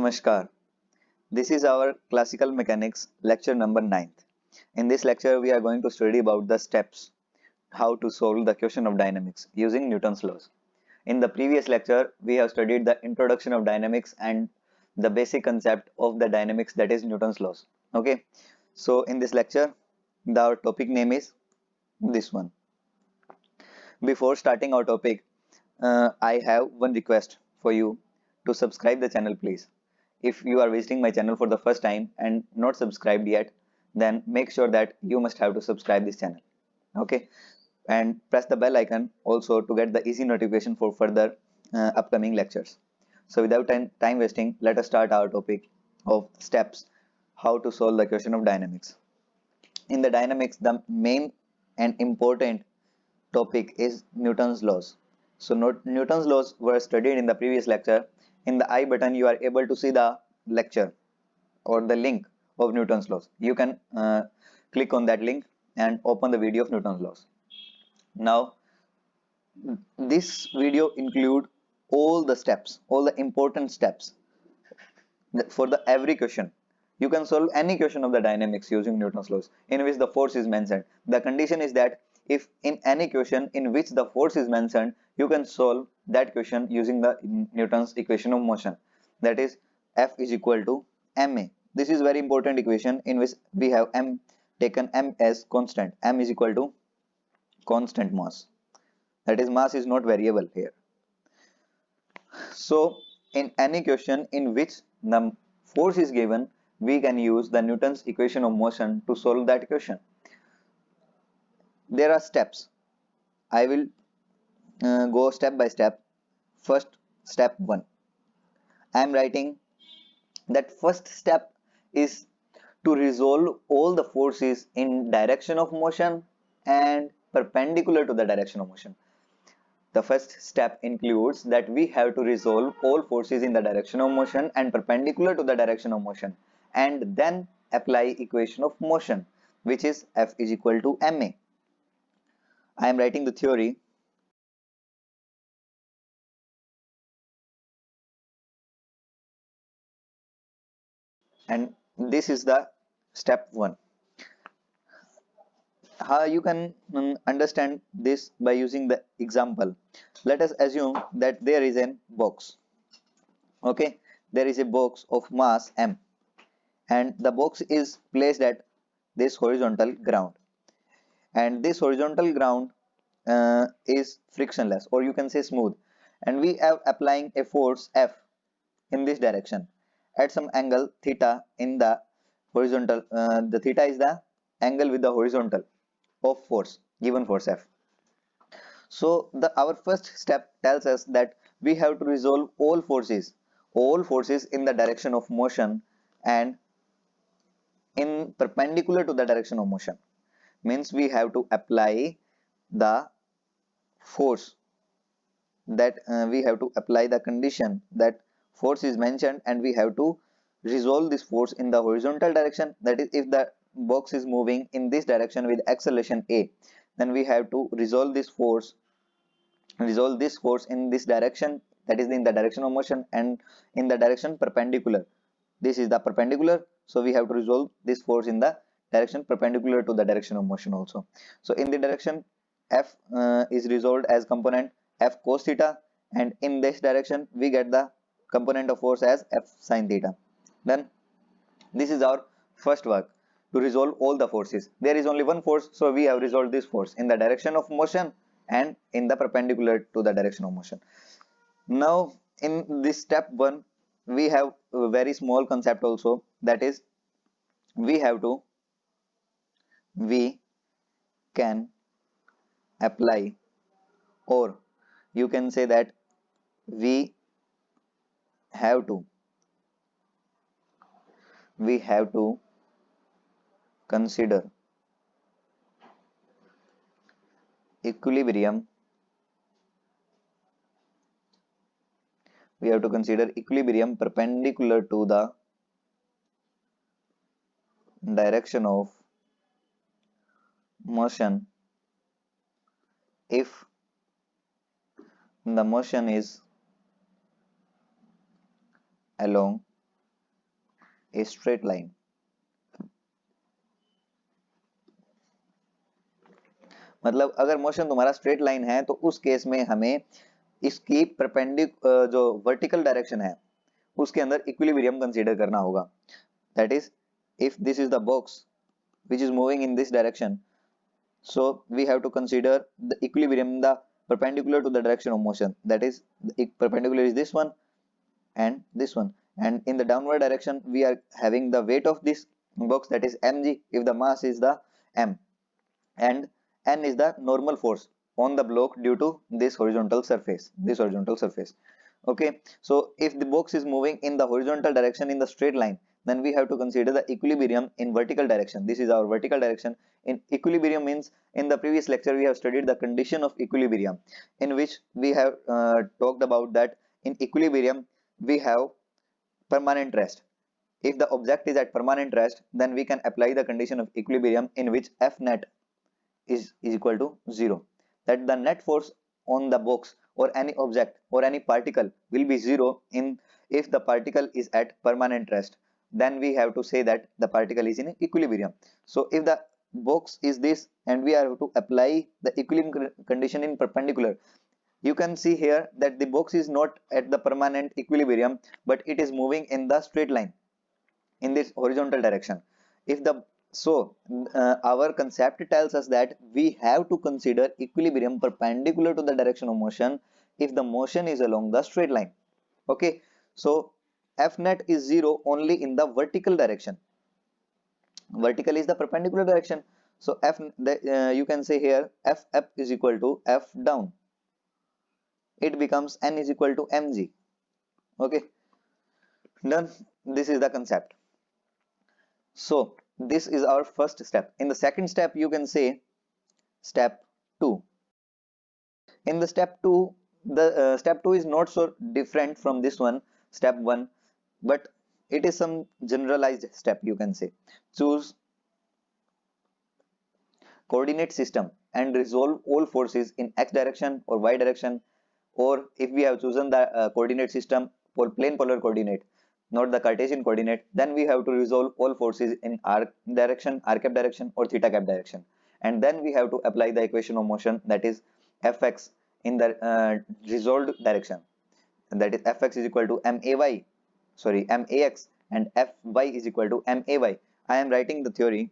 Namaskar. This is our classical mechanics lecture number 9. In this lecture, we are going to study about the steps how to solve the question of dynamics using Newton's laws. In the previous lecture, we have studied the introduction of dynamics and the basic concept of the dynamics, that is Newton's laws. Okay. So in this lecture, our topic name is this one. Before starting our topic, I have one request for you to subscribe the channel, please. If you are visiting my channel for the first time and not subscribed yet, then make sure that you must have to subscribe this channel. Okay, and press the bell icon also to get the easy notification for further upcoming lectures. So without time wasting, let us start our topic of steps how to solve the question of dynamics. In the dynamics, the main and important topic is Newton's laws. So Newton's laws were studied in the previous lecture. In the I button, you are able to see the lecture or the link of Newton's laws. You can click on that link and open the video of Newton's laws. Now, this video include all the steps, all the important steps for the every question. You can solve any question of the dynamics using Newton's laws in which the force is mentioned. The condition is that if in any question in which the force is mentioned, you can solve that question using the Newton's equation of motion, that is F is equal to ma. This is very important equation in which we have m taken m as constant. M is equal to constant mass, that is mass is not variable here. So in any question in which the force is given, we can use the Newton's equation of motion to solve that question. There are steps. I will go step by step. First, step 1. I am writing that first step is to resolve all the forces in direction of motion and perpendicular to the direction of motion. The first step includes that we have to resolve all forces in the direction of motion and perpendicular to the direction of motion, and then apply equation of motion, which is F is equal to ma. I am writing the theory. And this is the step 1. How you can understand this by using the example. Let us assume that there is a box. Okay, there is a box of mass m, and the box is placed at this horizontal ground, and this horizontal ground is frictionless, or you can say smooth, and we are applying a force F in this direction at some angle theta in the horizontal. The theta is the angle with the horizontal of force, given force F. So our first step tells us that we have to resolve all forces in the direction of motion and in perpendicular to the direction of motion. Means we have to apply the force that we have to apply the condition that force is mentioned, and we have to resolve this force in the horizontal direction. That is, if the box is moving in this direction with acceleration a, then we have to resolve this force in this direction, that is in the direction of motion, and in the direction perpendicular. This is the perpendicular, so we have to resolve this force in the direction perpendicular to the direction of motion also. So in the direction F is resolved as component F cos theta, and in this direction we get the component of force as F sin theta. Then this is our first work, to resolve all the forces. There is only one force, so we have resolved this force in the direction of motion and in the perpendicular to the direction of motion. Now in this step 1, we have a very small concept also, that is we can apply, or you can say that we have to consider equilibrium. We have to consider equilibrium perpendicular to the direction of motion if the motion is along a straight line. मतलब अगर motion तुम्हारा straight line है तो उस case में हमें इसकी जो वर्टिकल डायरेक्शन है उसके अंदर इक्विलिब्रियम कंसीडर करना होगा. That is if this is the box which is moving in this direction, so we have to consider the equilibrium the perpendicular to the direction of motion, that is the perpendicular is this one and this one, and in the downward direction we are having the weight of this box, that is mg if the mass is the m, and n is the normal force on the block due to this horizontal surface. Okay, so if the box is moving in the horizontal direction in the straight line, then we have to consider the equilibrium in vertical direction. This is our vertical direction. In equilibrium means, in the previous lecture we have studied the condition of equilibrium, in which we have talked about that in equilibrium we have permanent rest. If the object is at permanent rest, then we can apply the condition of equilibrium in which F net is equal to 0, that the net force on the box or any object or any particle will be 0 in if the particle is at permanent rest. Then we have to say that the particle is in equilibrium. So if the box is this and we are to apply the equilibrium condition in perpendicular, you can see here that the box is not at the permanent equilibrium, but it is moving in the straight line in this horizontal direction. If the so our concept tells us that we have to consider equilibrium perpendicular to the direction of motion if the motion is along the straight line. Okay, so F net is 0 only in the vertical direction. Vertical is the perpendicular direction. So you can say here F up is equal to F down. It becomes N is equal to mg. Okay, done. This is the concept. So this is our first step. In the second step, you can say step 2. In the step 2, the step 2 is not so different from this one, step 1, but it is some generalized step, you can say. Choose coordinate system and resolve all forces in x direction or y direction, or if we have chosen the coordinate system for plane polar coordinate, not the Cartesian coordinate, then we have to resolve all forces in r direction, r cap direction or theta cap direction, and then we have to apply the equation of motion, that is fx in the resolved direction, and that is fx is equal to max and fy is equal to may. I am writing the theory.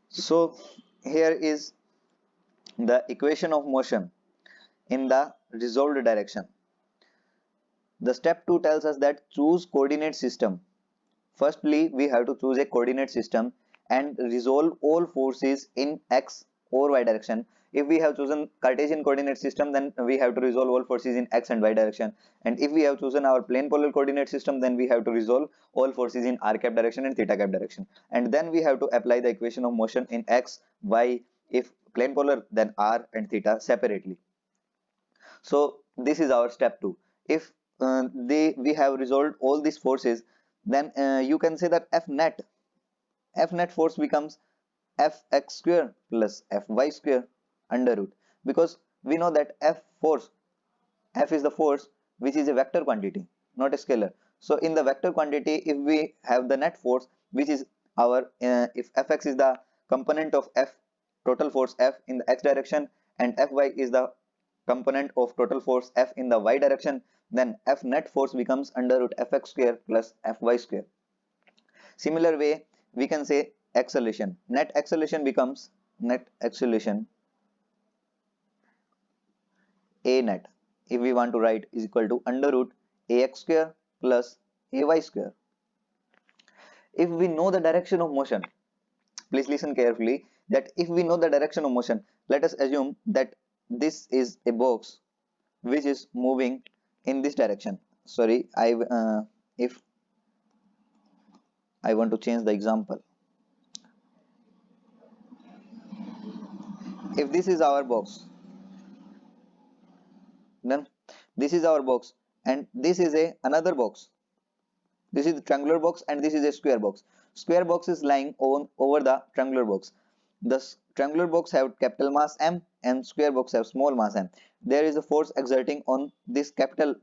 So here is the equation of motion in the resolved direction. The step 2 tells us that choose coordinate system. Firstly, we have to choose a coordinate system and resolve all forces in x or y direction. If we have chosen Cartesian coordinate system, then we have to resolve all forces in x and y direction. And if we have chosen our plane polar coordinate system, then we have to resolve all forces in r cap direction and theta cap direction. And then we have to apply the equation of motion in x, y, if plane polar, then r and theta separately. So this is our step 2. If we have resolved all these forces, then you can say that F net force becomes Fx square plus Fy square under root, because we know that F is the force which is a vector quantity, not a scalar. So in the vector quantity, if we have the net force, which is our if Fx is the component of F total force F in the x direction, and Fy is the component of total force F in the y direction, then F net force becomes under root Fx square plus Fy square. Similar way, we can say acceleration. Net acceleration becomes net acceleration A net, if we want to write, is equal to under root ax square plus ay square. If we know the direction of motion, please listen carefully, that if we know the direction of motion, let us assume that this is a box which is moving in this direction. Sorry, if I want to change the example. If this is our box, then this is our box, and this is a another box. This is the triangular box and this is a square box. Square box is lying on over the triangular box. The triangular box have capital mass M and square box have small mass m. There is a force exerting on this capital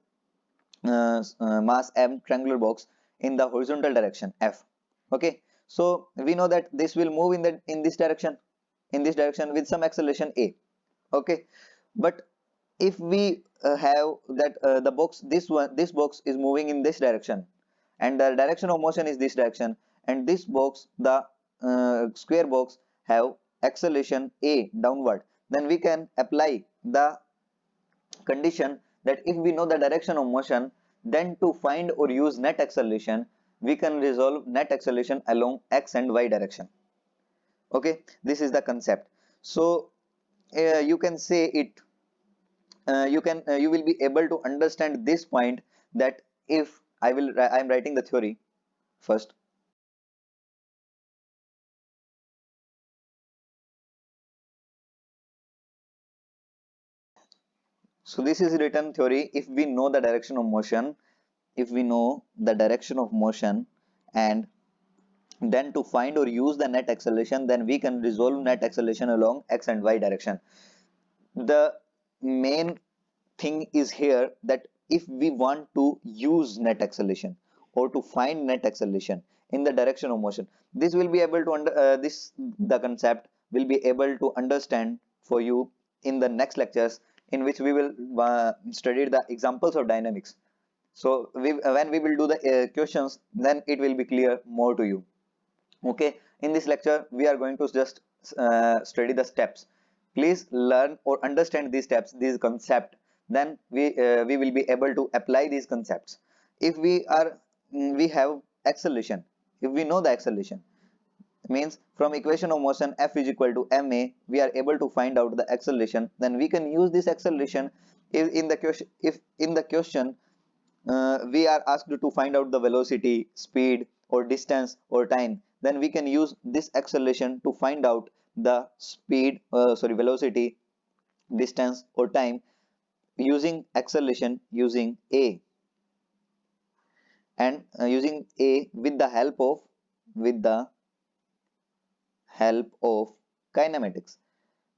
mass m triangular box in the horizontal direction F. Okay, so we know that this will move in this direction, with some acceleration a. Okay, but if we have that the box, this box is moving in this direction, and the direction of motion is this direction, and this box, the square box, have acceleration a downward, then we can apply the condition that if we know the direction of motion, then to find or use net acceleration, we can resolve net acceleration along x and y direction. Okay, this is the concept. So you can say it, you will be able to understand this point, that if I am writing the theory first. So this is written theory. If we know the direction of motion, and then to find or use the net acceleration, then we can resolve net acceleration along x and y direction. The main thing is here that if we want to use net acceleration or to find net acceleration in the direction of motion, this will be able to the concept will be able to understand for you in the next lectures, in which we will study the examples of dynamics. So when we will do the questions, then it will be clear more to you. Okay, in this lecture we are going to just study the steps. Please learn or understand these steps, these concept, then we will be able to apply these concepts. If we have acceleration, if we know the acceleration, means from equation of motion F is equal to ma, we are able to find out the acceleration, then we can use this acceleration. If in the question we are asked to find out the velocity, speed, or distance or time, then we can use this acceleration to find out the velocity, distance, or time, using acceleration, using a, and using a with the help of kinematics.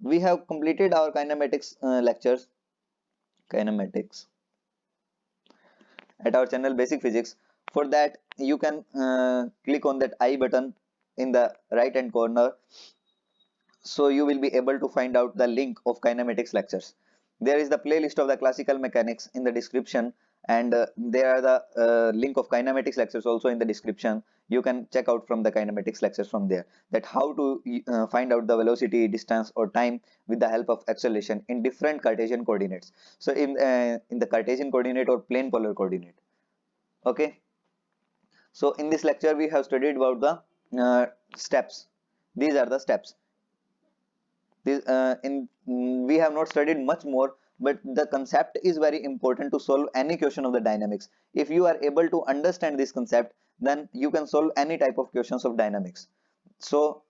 We have completed our kinematics lectures, kinematics, at our channel Basic Physics. For that, you can click on that I button in the right hand corner, so you will be able to find out the link of kinematics lectures. There is the playlist of the classical mechanics in the description, and there are the link of kinematics lectures also in the description. You can check out from the kinematics lectures from there, that how to find out the velocity, distance, or time with the help of acceleration in different Cartesian coordinates. So in the Cartesian coordinate or plane polar coordinate. Okay, so in this lecture we have studied about the steps. These are the steps. We have not studied much more, but the concept is very important to solve any question of the dynamics. If you are able to understand this concept, then you can solve any type of questions of dynamics. So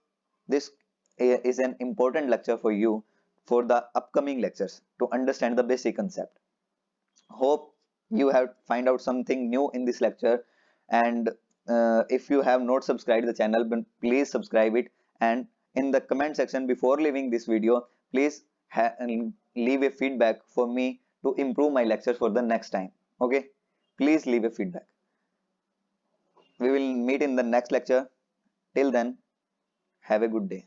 this is an important lecture for you for the upcoming lectures to understand the basic concept. Hope you have find out something new in this lecture, and if you have not subscribed the channel, then please subscribe it, and in the comment section before leaving this video, please leave a feedback for me to improve my lectures for the next time. Okay, please leave a feedback. We will meet in the next lecture. Till then, have a good day.